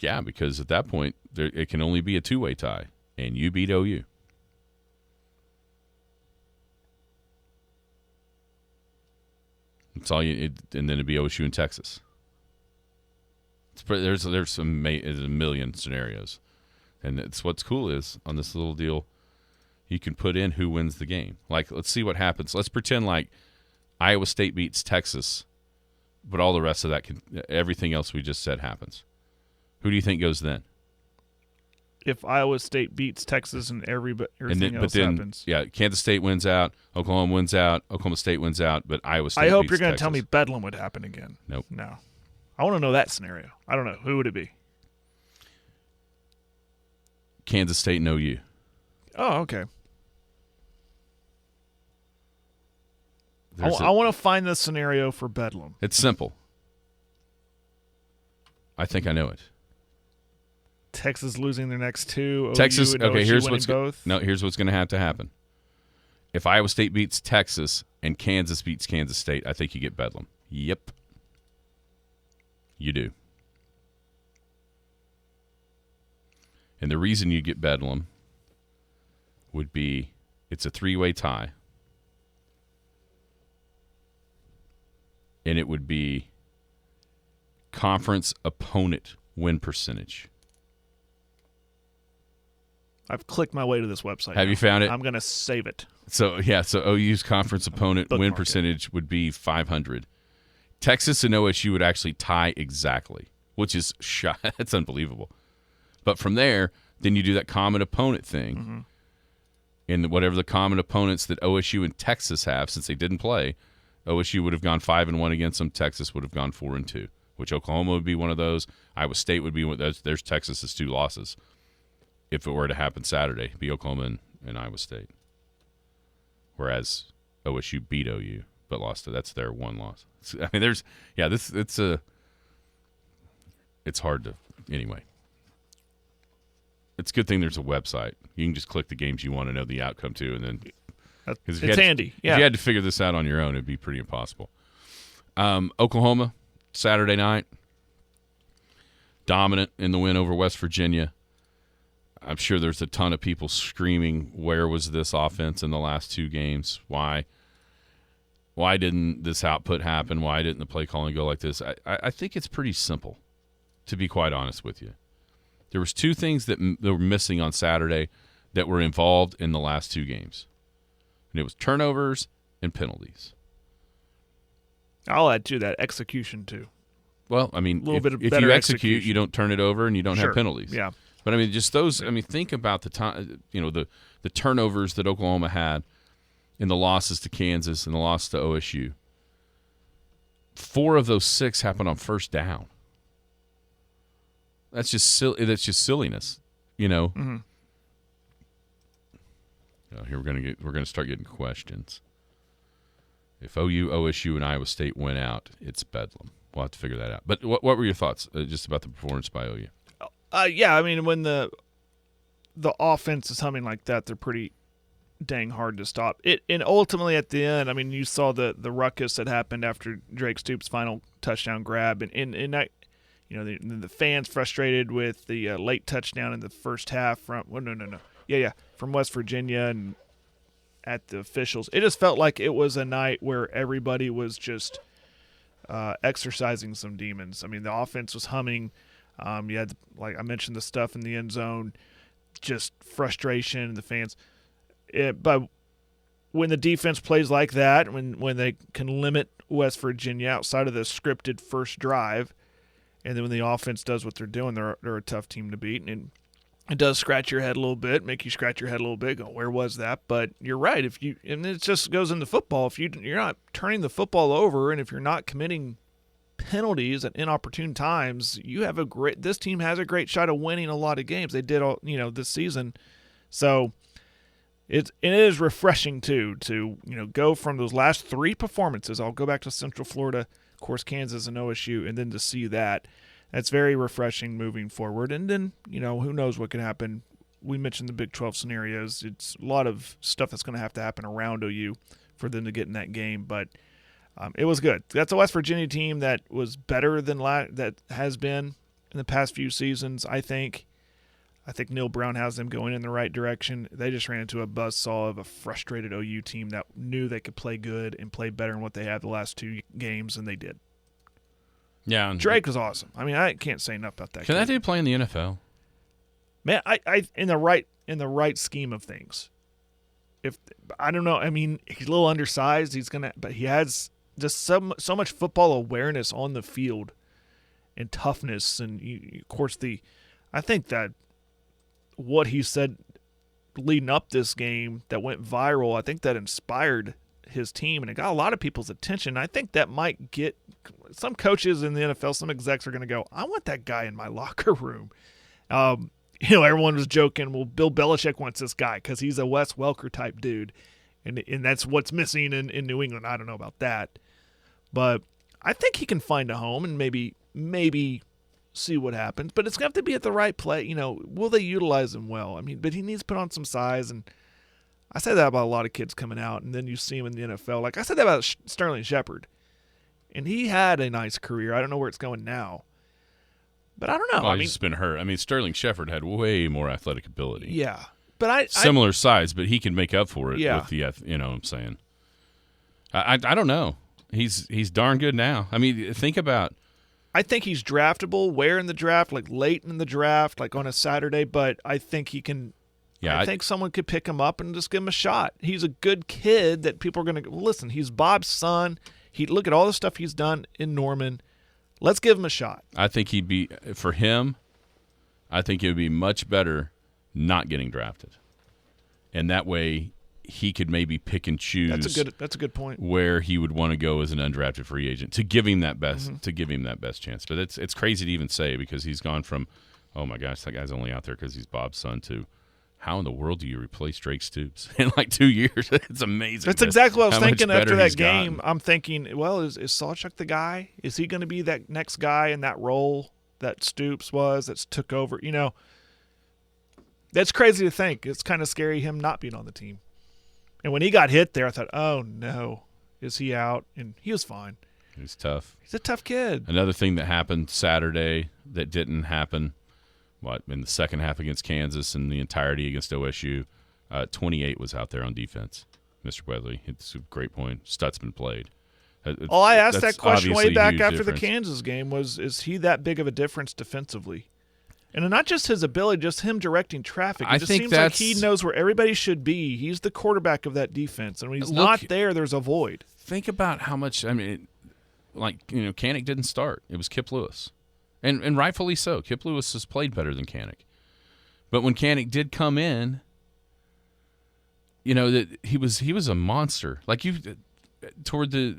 Yeah, because at that point, it can only be a two-way tie, and you beat OU. That's all and then it'd be OSU and Texas. There's a million scenarios, and it's what's cool is on this little deal, you can put in who wins the game. Like, let's see what happens. Let's pretend like Iowa State beats Texas, but all the rest of that everything else we just said happens. Who do you think goes then? If Iowa State beats Texas and everything else happens. Yeah, Kansas State wins out, Oklahoma wins out, Oklahoma State wins out, but Iowa State beats I hope you're going to Texas. tell me Bedlam would happen again. Nope. No. I want to know that scenario. I don't know. Who would it be? Kansas State and OU. Oh, okay. I want to find the scenario for Bedlam. It's simple. I think I know it. Texas losing their next 2. Texas. OU and Okay, OSU here's winning both. Here's what's going to have to happen. If Iowa State beats Texas and Kansas beats Kansas State, I think you get Bedlam. Yep. You do. And the reason you get Bedlam would be it's a three-way tie. And it would be conference opponent win percentage. I've clicked my way to this website. Have you found it? I'm going to save it. So OU's conference opponent win percentage would be 500. Texas and OSU would actually tie exactly, which is that's unbelievable. But from there, then you do that common opponent thing. Mm-hmm. And whatever the common opponents that OSU and Texas have, since they didn't play, OSU would have gone 5-1 against them. Texas would have gone 4-2, which Oklahoma would be one of those. Iowa State would be one of those. There's Texas's 2 losses. If it were to happen Saturday, it'd be Oklahoma and Iowa State. Whereas OSU beat OU but lost to. That's their one loss. I mean, it's hard to anyway. It's a good thing there's a website. You can just click the games you want to know the outcome to, and then it's handy. If you had to figure this out on your own, it'd be pretty impossible. Oklahoma, Saturday night, dominant in the win over West Virginia. I'm sure there's a ton of people screaming, where was this offense in the last two games? Why didn't this output happen? Why didn't the play calling go like this? I think it's pretty simple, to be quite honest with you. There was two things that were missing on Saturday that were involved in the last two games. And it was turnovers and penalties. I'll add to that execution, too. Well, I mean, if you execute, you don't turn it over and you don't have penalties. Yeah. But, I mean, just those – I mean, think about the time – the turnovers that Oklahoma had in the losses to Kansas and the loss to OSU. 4 of those 6 happened on first down. That's just silliness, Mm-hmm. Here we're gonna start getting questions. If OU, OSU, and Iowa State win out, it's bedlam. We'll have to figure that out. But what were your thoughts just about the performance by OU? Yeah, I mean, when the offense is humming like that, they're pretty dang hard to stop. And ultimately at the end, I mean, you saw the ruckus that happened after Drake Stoops' final touchdown grab, and that, the fans frustrated with the late touchdown in the first half from from West Virginia and at the officials. It just felt like it was a night where everybody was just exercising some demons. I mean, the offense was humming. You had, like I mentioned, the stuff in the end zone, just frustration, the fans. But when the defense plays like that, when they can limit West Virginia outside of the scripted first drive, and then when the offense does what they're doing, they're a tough team to beat. And it does scratch your head a little bit, make you scratch your head a little bit, go, where was that? But you're right. And it just goes into football. If you're not turning the football over, and if you're not committing penalties at inopportune times, this team has a great shot of winning a lot of games. They did all, this season. So it is refreshing too to go from those last 3 performances. I'll go back to Central Florida, of course, Kansas and OSU, and then to see that. That's very refreshing moving forward. And then, who knows what can happen. We mentioned the Big 12 scenarios. It's a lot of stuff that's going to have to happen around OU for them to get in that game. But it was good. That's a West Virginia team that was better than that has been in the past few seasons, I think. I think Neil Brown has them going in the right direction. They just ran into a buzzsaw of a frustrated OU team that knew they could play good and play better than what they had the last 2 games, and they did. Yeah, Drake was awesome. I mean, I can't say enough about that. Can that dude play in the NFL? Man, I in the right scheme of things. I don't know. I mean, he's a little undersized. But he has just so much football awareness on the field, and toughness, and of course I think that what he said leading up this game that went viral, I think that inspired his team, and it got a lot of people's attention. I think that might get some coaches in the NFL, some execs are going to go, I want that guy in my locker room. Everyone was joking, well, Bill Belichick wants this guy because he's a Wes Welker type dude, and that's what's missing in New England. I don't know about that, but I think he can find a home and maybe see what happens. But it's going to have to be at the right play. Will they utilize him well? I mean, but he needs to put on some size, and I say that about a lot of kids coming out, and then you see him in the NFL. Like I said that about Sterling Shepard, and he had a nice career. I don't know where it's going now, but I don't know. Well, he's just been hurt. I mean, Sterling Shepard had way more athletic ability. Yeah, but similar size, but he can make up for it. Yeah. With the, what I'm saying. I don't know. He's darn good now. I mean, think about. I think he's draftable. Where in the draft? Like late in the draft, like on a Saturday. But I think he can. Yeah, I think someone could pick him up and just give him a shot. He's a good kid that people are going to listen. He's Bob's son. Look at all the stuff he's done in Norman. Let's give him a shot. I think for him, I think it would be much better not getting drafted. And that way he could maybe pick and choose. That's a good point. Where he would want to go as an undrafted free agent to give him that best chance. But it's crazy to even say because he's gone from, oh my gosh, that guy's only out there because he's Bob's son to how in the world do you replace Drake Stoops in like 2 years? It's amazing. That's exactly what I was thinking after that game. Gotten. I'm thinking, well, is Sawchuk the guy? Is he going to be that next guy in that role that Stoops was, that's took over? You know, that's crazy to think. It's kind of scary him not being on the team. And when he got hit there, I thought, oh, no, is he out? And he was fine. He's tough. He's a tough kid. Another thing that happened Saturday that didn't happen, in the second half against Kansas and the entirety against OSU, 28 was out there on defense. Mr. Weatherly, it's a great point. Stutzman played. I asked that question way back after difference. the Kansas game is he that big of a difference defensively? And not just his ability, just him directing traffic. It just seems like he knows where everybody should be. He's the quarterback of that defense. And when he's not there, there's a void. Think about how much, Kanik didn't start. It was Kip Lewis. And rightfully so. Kip Lewis has played better than Kanik. But when Kanik did come in, that he was a monster. Like toward the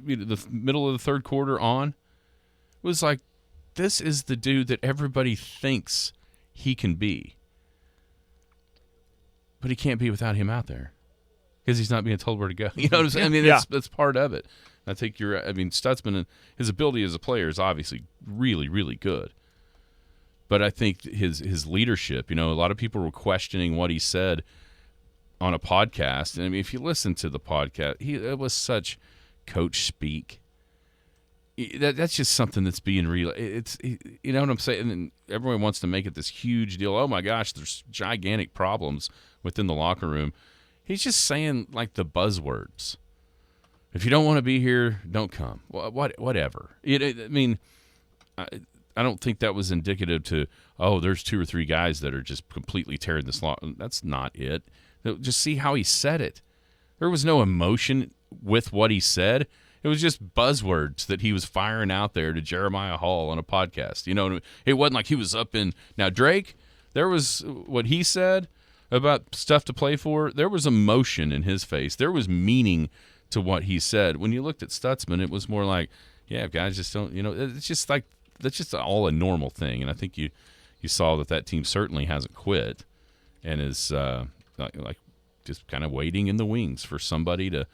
middle of the third quarter on, it was like, this is the dude that everybody thinks he can be. But he can't be without him out there because he's not being told where to go. You know what I'm saying? That's part of it. I think Stutzman and his ability as a player is obviously really, really good. But I think his leadership, a lot of people were questioning what he said on a podcast. And if you listen to the podcast, it was such coach speak. That's just something that's being real. It's you know what I'm saying? And everyone wants to make it this huge deal. Oh my gosh, there's gigantic problems within the locker room. He's just saying like the buzzwords. If you don't want to be here, don't come. Whatever. I don't think that was indicative to, there's 2 or 3 guys that are just completely tearing this law. That's not it. Just see how he said it. There was no emotion with what he said. It was just buzzwords that he was firing out there to Jeremiah Hall on a podcast. It wasn't like he was up in – now, Drake, there was what he said about stuff to play for. There was emotion in his face. There was meaning to what he said. When you looked at Stutzman, it was more like, yeah, guys just don't – it's just like that's just all a normal thing. And I think you saw that team certainly hasn't quit and is like just kind of waiting in the wings for somebody to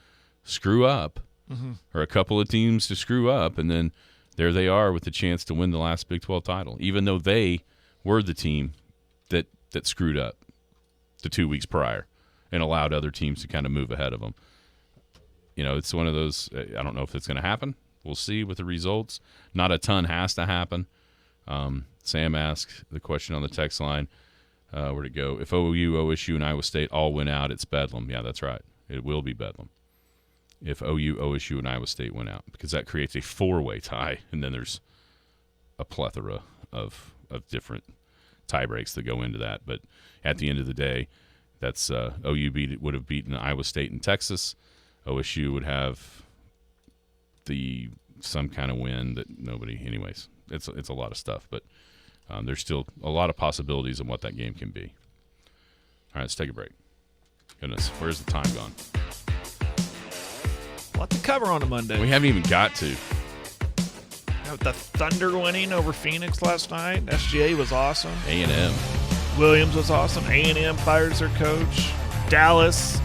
screw up. Mm-hmm. Or a couple of teams to screw up, and then there they are with the chance to win the last Big 12 title, even though they were the team that screwed up the 2 weeks prior and allowed other teams to kind of move ahead of them. It's one of those, I don't know if it's going to happen. We'll see with the results. Not a ton has to happen. Sam asked the question on the text line, where'd it go? If OU, OSU, and Iowa State all win out, it's Bedlam. Yeah, that's right. It will be Bedlam. If OU, OSU, and Iowa State went out, because that creates a 4-way tie, and then there's a plethora of different tie breaks that go into that. But at the end of the day, that's OU would have beaten Iowa State and Texas. OSU would have some kind of win that nobody. Anyways, it's a lot of stuff, but there's still a lot of possibilities of what that game can be. All right, let's take a break. Goodness, where's the time gone? A lot to cover on a Monday. We haven't even got to. The Thunder winning over Phoenix last night. SGA was awesome. A&M. Williams was awesome. A&M fires their coach. Dallas,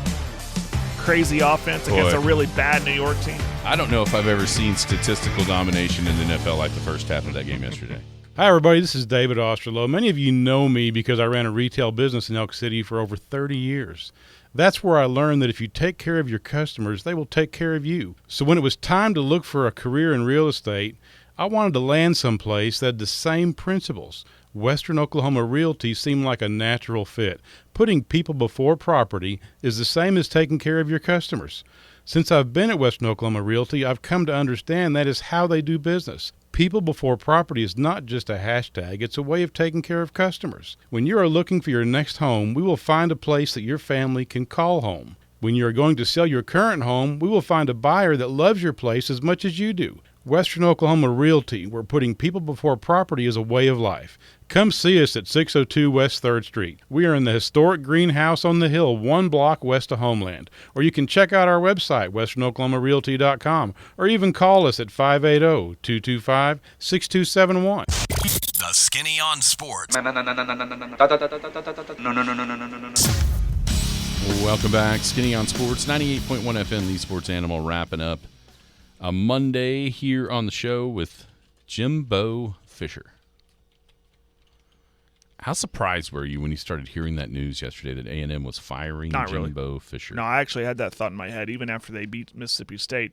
crazy offense against a really bad New York team. I don't know if I've ever seen statistical domination in the NFL like the first half of that game yesterday. Hi, everybody. This is David Osterloh. Many of you know me because I ran a retail business in Elk City for over 30 years. That's where I learned that if you take care of your customers, they will take care of you. So when it was time to look for a career in real estate, I wanted to land someplace that had the same principles. Western Oklahoma Realty seemed like a natural fit. Putting people before property is the same as taking care of your customers. Since I've been at Western Oklahoma Realty, I've come to understand that is how they do business. People before property is not just a hashtag, it's a way of taking care of customers. When you are looking for your next home, we will find a place that your family can call home. When you are going to sell your current home, we will find a buyer that loves your place as much as you do. Western Oklahoma Realty, where putting people before property is a way of life. Come see us at 602 West 3rd Street. We are in the historic greenhouse on the hill, 1 block west of Homeland. Or you can check out our website, westernoklahomarealty.com, or even call us at 580-225-6271. The The Skinny on Sports. No. Welcome back. Skinny on Sports, 98.1 FM, the Sports Animal, wrapping up a Monday here on the show with Jimbo Fisher. How surprised were you when you started hearing that news yesterday that A&M was firing Jimbo Fisher? No, I actually had that thought in my head even after they beat Mississippi State.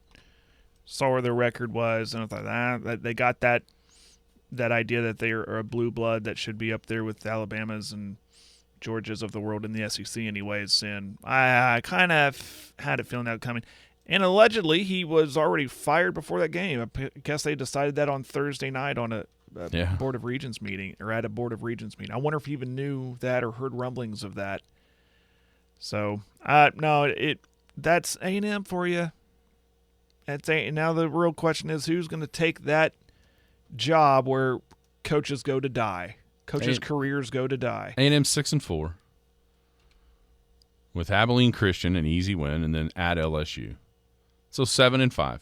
Saw where their record was, and I thought, they got that idea that they are a blue blood that should be up there with the Alabamas and Georgias of the world in the SEC anyways. And I kind of had a feeling that coming. And allegedly, he was already fired before that game. I guess they decided that on Thursday night on a Board of Regents meeting, or at a Board of Regents meeting. I wonder if he even knew that or heard rumblings of that. So, no, that's A&M for you. Now the real question is who's going to take that job where coaches go to die. Coaches' careers go to die. A&M 6-4 with Abilene Christian, an easy win, and then at LSU. So 7-5.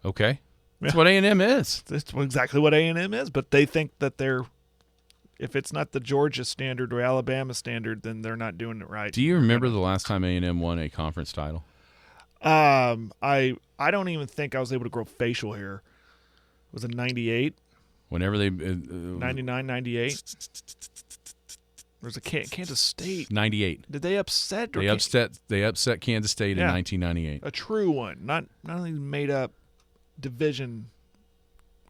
Okay. That's what A&M is. That's exactly what A&M is, but they think that if it's not the Georgia standard or Alabama standard, then they're not doing it right. Do you remember the last time A&M won a conference title? I don't even think I was able to grow facial hair. Was it 98? Whenever they 99, 98? There's a Kansas State. 98. Did they upset? They upset Kansas State in 1998. A true one, not only made up division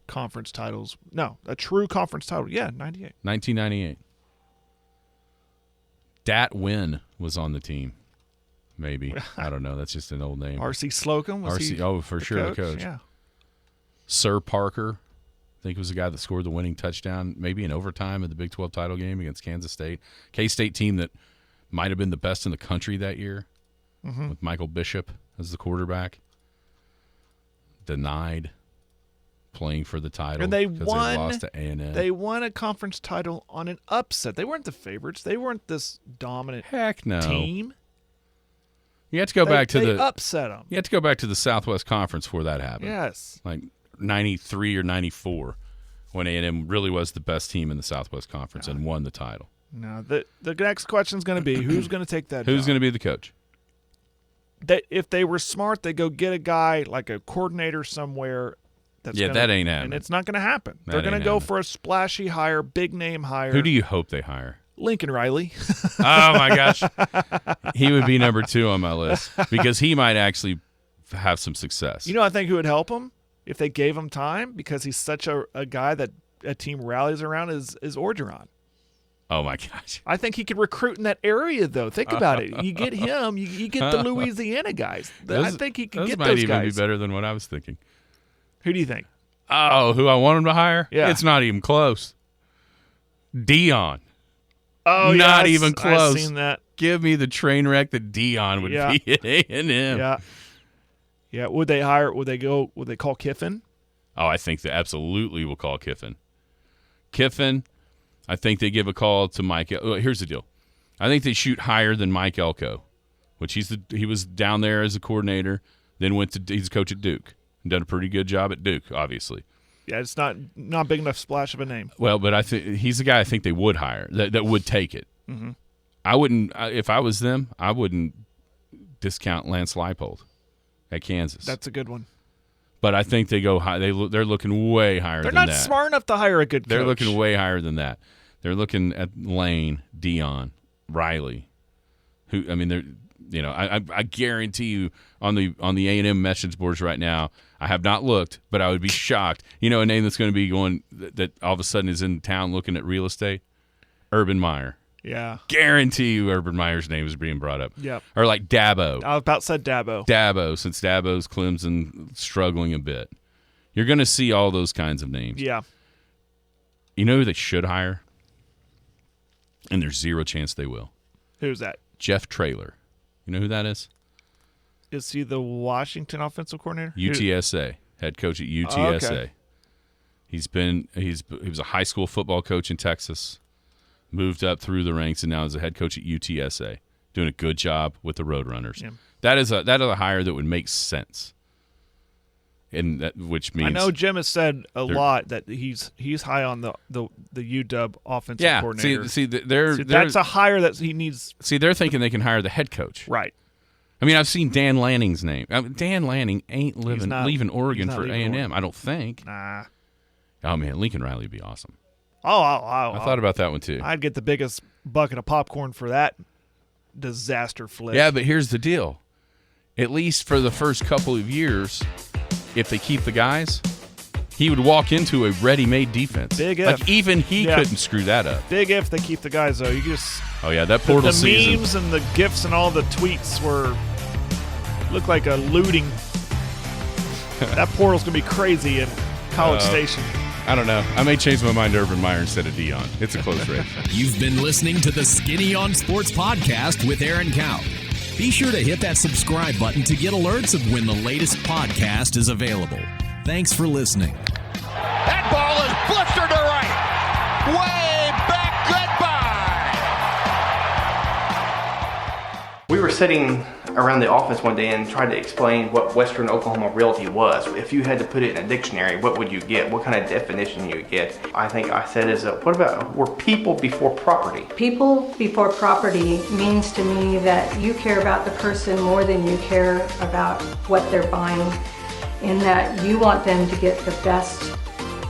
conference titles. No, a true conference title. Yeah, 98. 1998. Dat Wynn was on the team. Maybe. I don't know. That's just an old name. R.C. Slocum? For sure, the coach. Yeah. Sir Parker, I think was the guy that scored the winning touchdown, maybe in overtime of the Big 12 title game against Kansas State. K-State team that might have been the best in the country that year with Michael Bishop as the quarterback. Denied playing for the title and they because won. They lost to A&M. They won a conference title on an upset. They weren't the favorites. They weren't this dominant team. You have to go back to they upset them. You have to go back to the Southwest Conference before that happened. Yes, like 93 or 94, when A&M really was the best team in the Southwest Conference and won the title. Now the next question is going to be who's going to take that. Who's going to be the coach? If they were smart, they go get a guy like a coordinator somewhere. That ain't happening, and it's not going to happen. They're going to go for a splashy hire, big name hire. Who do you hope they hire? Lincoln Riley. Oh, my gosh. He would be number 2 on my list because he might actually have some success. You know, I think who would help him if they gave him time because he's such a guy that a team rallies around is Orgeron. Oh, my gosh. I think he could recruit in that area, though. Think about it. You get him, you get the Louisiana guys. I think he can get those guys. Those might even be better than what I was thinking. Who do you think? Oh, who I want him to hire? Yeah. It's not even close. Dion. Oh, not even close. I've seen that. Give me the train wreck that Dion would be at A&M. Yeah. Yeah. Would they hire? Would they call Kiffin? Oh, I think they absolutely will call Kiffin. Kiffin, I think they give a call to Mike. Here's the deal. I think they shoot higher than Mike Elko, which he was down there as a coordinator, then he's a coach at Duke and done a pretty good job at Duke, obviously. Yeah, it's not big enough splash of a name. Well, but I think he's the guy I think they would hire that would take it. Mm-hmm. I wouldn't if I was them. I wouldn't discount Lance Leipold at Kansas. That's a good one. But I think they go high. They're looking way higher. They're than that. They're not smart enough to hire a good coach. They're looking way higher than that. They're looking at Lane, Dion, Riley. Who I mean, they're I guarantee you on the A&M message boards right now. I have not looked, but I would be shocked. You know, a name that's going to be going that all of a sudden is in town looking at real estate. Urban Meyer. Yeah. Guarantee you Urban Meyer's name is being brought up. Yep. Or like Dabo. I about said Dabo. Dabo, since Dabo's Clemson struggling a bit. You're going to see all those kinds of names. Yeah. You know who they should hire? And there's zero chance they will. Who's that? Jeff Traylor. You know who that is? Is he the Washington offensive coordinator? UTSA, head coach at UTSA. Oh, okay. He was a high school football coach in Texas, moved up through the ranks, and now is a head coach at UTSA, doing a good job with the Roadrunners. Yeah. That is a hire that would make sense. and which means I know Jim has said a lot that he's high on the UW offensive coordinator. That's a hire that he needs. See, they're thinking they can hire the head coach. Right. I mean, I've seen Dan Lanning's name. Dan Lanning ain't leaving Oregon for A&M, I don't think. Nah. Oh, man, Lincoln Riley would be awesome. I thought about that one, too. I'd get the biggest bucket of popcorn for that disaster flip. Yeah, but here's the deal. At least for the first couple of years, if they keep the guys, he would walk into a ready-made defense. Big if. Like, even he couldn't screw that up. Big if they keep the guys, though. You just Oh, yeah, that portal season. The memes and the GIFs and all the tweets look like a looting. That portal's going to be crazy in College Station. I don't know. I may change my mind to Urban Meyer instead of Dion. It's a close race. You've been listening to the Skinny on Sports podcast with Aaron Cow. Be sure to hit that subscribe button to get alerts of when the latest podcast is available. Thanks for listening. That ball is blistered to right. Way back. Goodbye. We were sitting around the office one day and tried to explain what Western Oklahoma Realty was. If you had to put it in a dictionary, what would you get? What kind of definition you would get? I think I said what about, we're people before property? People before property means to me that you care about the person more than you care about what they're buying, in that you want them to get the best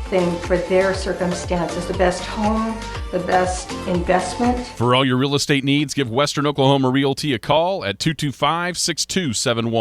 thing for their circumstances, the best home, the best investment. For all your real estate needs, give Western Oklahoma Realty a call at 225-6271.